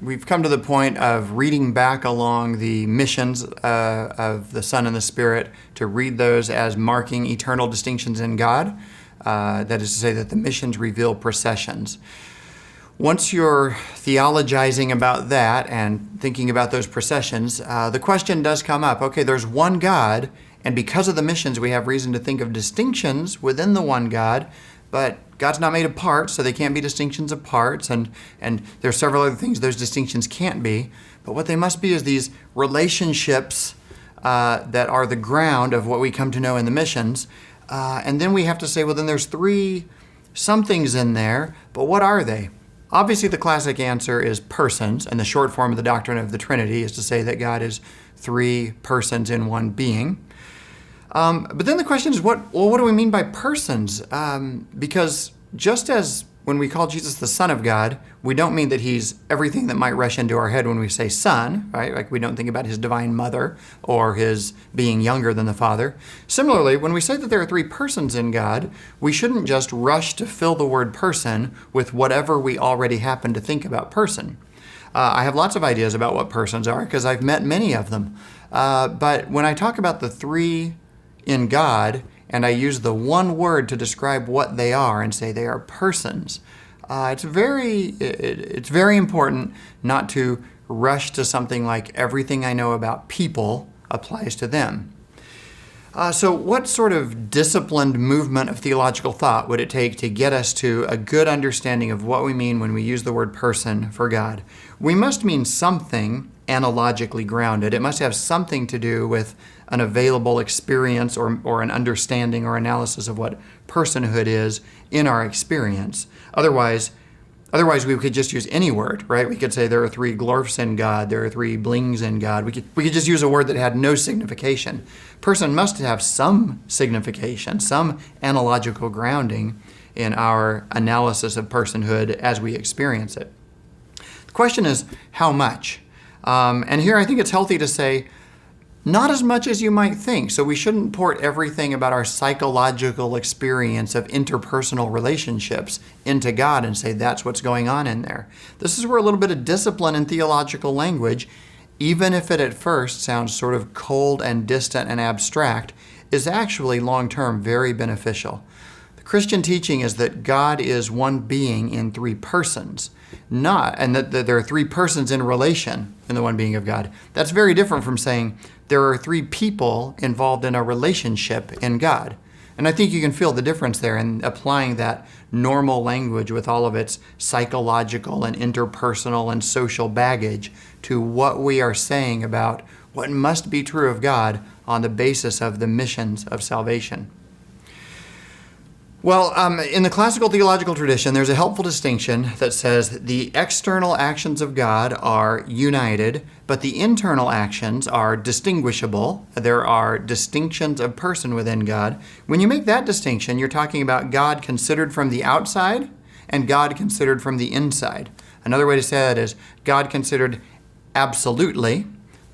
we've come to the point of reading back along the missions of the Son and the Spirit to read those as marking eternal distinctions in God. That is to say that the missions reveal processions. Once you're theologizing about that and thinking about those processions, the question does come up, okay, there's one God, and because of the missions, we have reason to think of distinctions within the one God, but God's not made of parts, so they can't be distinctions of parts, and there's several other things those distinctions can't be. But what they must be is these relationships that are the ground of what we come to know in the missions. And then we have to say, well, then there's three somethings in there, but what are they? Obviously, the classic answer is persons, and the short form of the doctrine of the Trinity is to say that God is three persons in one being. But then the question is, what do we mean by persons? Because just as when we call Jesus the Son of God, we don't mean that he's everything that might rush into our head when we say Son, right? Like we don't think about his divine mother or his being younger than the Father. Similarly, when we say that there are three persons in God, we shouldn't just rush to fill the word person with whatever we already happen to think about person. I have lots of ideas about what persons are because I've met many of them. But when I talk about the three in God, and I use the one word to describe what they are and say they are persons, it's very important not to rush to something like everything I know about people applies to them. So what sort of disciplined movement of theological thought would it take to get us to a good understanding of what we mean when we use the word person for God? We must mean something analogically grounded. It must have something to do with an available experience or an understanding or analysis of what personhood is in our experience. Otherwise we could just use any word, right? We could say there are three glorfs in God, there are three blings in God. We could just use a word that had no signification. Person must have some signification, some analogical grounding in our analysis of personhood as we experience it. The question is, how much? And here I think it's healthy to say, not as much as you might think. So we shouldn't port everything about our psychological experience of interpersonal relationships into God and say that's what's going on in there. This is where a little bit of discipline in theological language, even if it at first sounds sort of cold and distant and abstract, is actually long-term very beneficial. The Christian teaching is that God is one being in three persons, and that there are three persons in relation in the one being of God. That's very different from saying there are three people involved in a relationship in God. And I think you can feel the difference there in applying that normal language with all of its psychological and interpersonal and social baggage to what we are saying about what must be true of God on the basis of the missions of salvation. Well, in the classical theological tradition, there's a helpful distinction that says the external actions of God are united, but the internal actions are distinguishable. There are distinctions of person within God. When you make that distinction, you're talking about God considered from the outside and God considered from the inside. Another way to say that is God considered absolutely,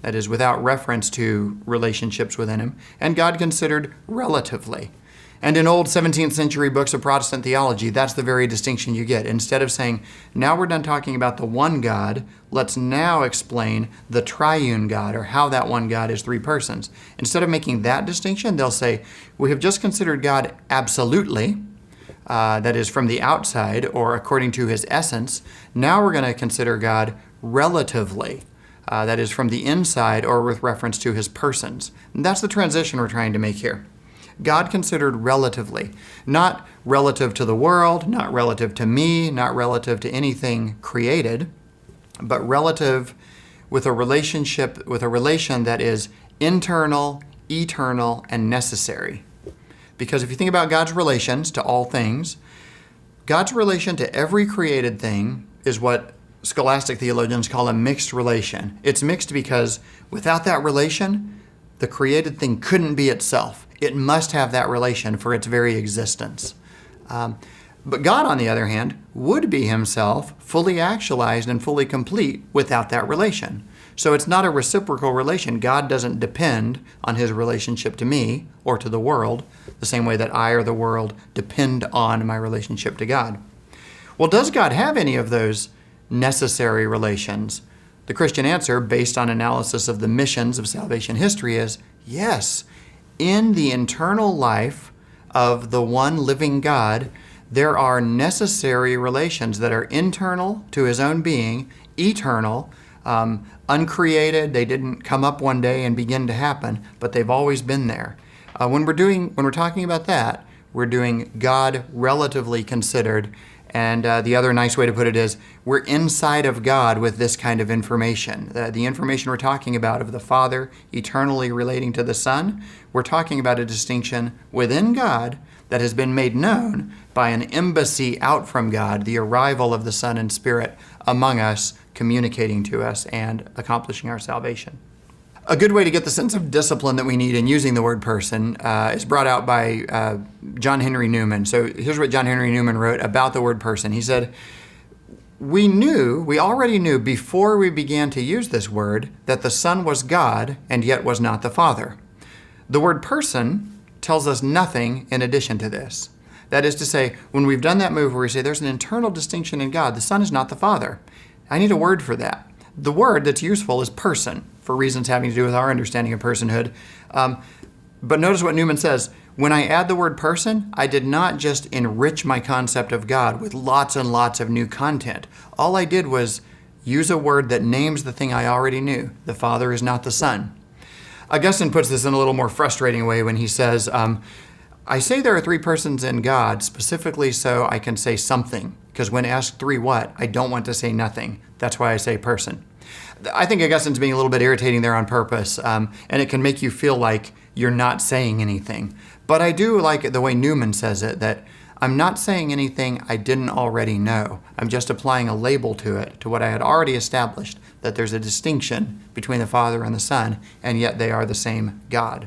that is without reference to relationships within him, and God considered relatively. And in old 17th century books of Protestant theology, that's the very distinction you get. Instead of saying, now we're done talking about the one God, let's now explain the triune God, or how that one God is three persons. Instead of making that distinction, they'll say, we have just considered God absolutely, that is from the outside, or according to his essence. Now we're going to consider God relatively, that is from the inside, or with reference to his persons. And that's the transition we're trying to make here. God considered relatively, not relative to the world, not relative to me, not relative to anything created, but relative with a relationship, with a relation that is internal, eternal, and necessary. Because if you think about God's relations to all things, God's relation to every created thing is what scholastic theologians call a mixed relation. It's mixed because without that relation, the created thing couldn't be itself. It must have that relation for its very existence. But God, on the other hand, would be himself fully actualized and fully complete without that relation. So it's not a reciprocal relation. God doesn't depend on his relationship to me or to the world the same way that I or the world depend on my relationship to God. Well, does God have any of those necessary relations? The Christian answer, based on analysis of the missions of salvation history, is yes. In the internal life of the one living God, there are necessary relations that are internal to his own being, eternal, uncreated. They didn't come up one day and begin to happen, but they've always been there. When we're talking about that, we're doing God relatively considered. And the other nice way to put it is we're inside of God with this kind of information. The information we're talking about of the Father eternally relating to the Son, we're talking about a distinction within God that has been made known by an embassy out from God, the arrival of the Son and Spirit among us, communicating to us and accomplishing our salvation. A good way to get the sense of discipline that we need in using the word person is brought out by John Henry Newman. So here's what John Henry Newman wrote about the word person. He said, we already knew before we began to use this word that the Son was God and yet was not the Father. The word person tells us nothing in addition to this. That is to say, when we've done that move where we say there's an internal distinction in God, the Son is not the Father. I need a word for that. The word that's useful is person, for reasons having to do with our understanding of personhood. But notice what Newman says. When I add the word person, I did not just enrich my concept of God with lots and lots of new content. All I did was use a word that names the thing I already knew. The Father is not the Son. Augustine puts this in a little more frustrating way when he says, I say there are three persons in God specifically so I can say something, because when asked three what, I don't want to say nothing. That's why I say person. I think Augustine's being a little bit irritating there on purpose, and it can make you feel like you're not saying anything. But I do like the way Newman says it, that I'm not saying anything I didn't already know. I'm just applying a label to it, to what I had already established, that there's a distinction between the Father and the Son, and yet they are the same God.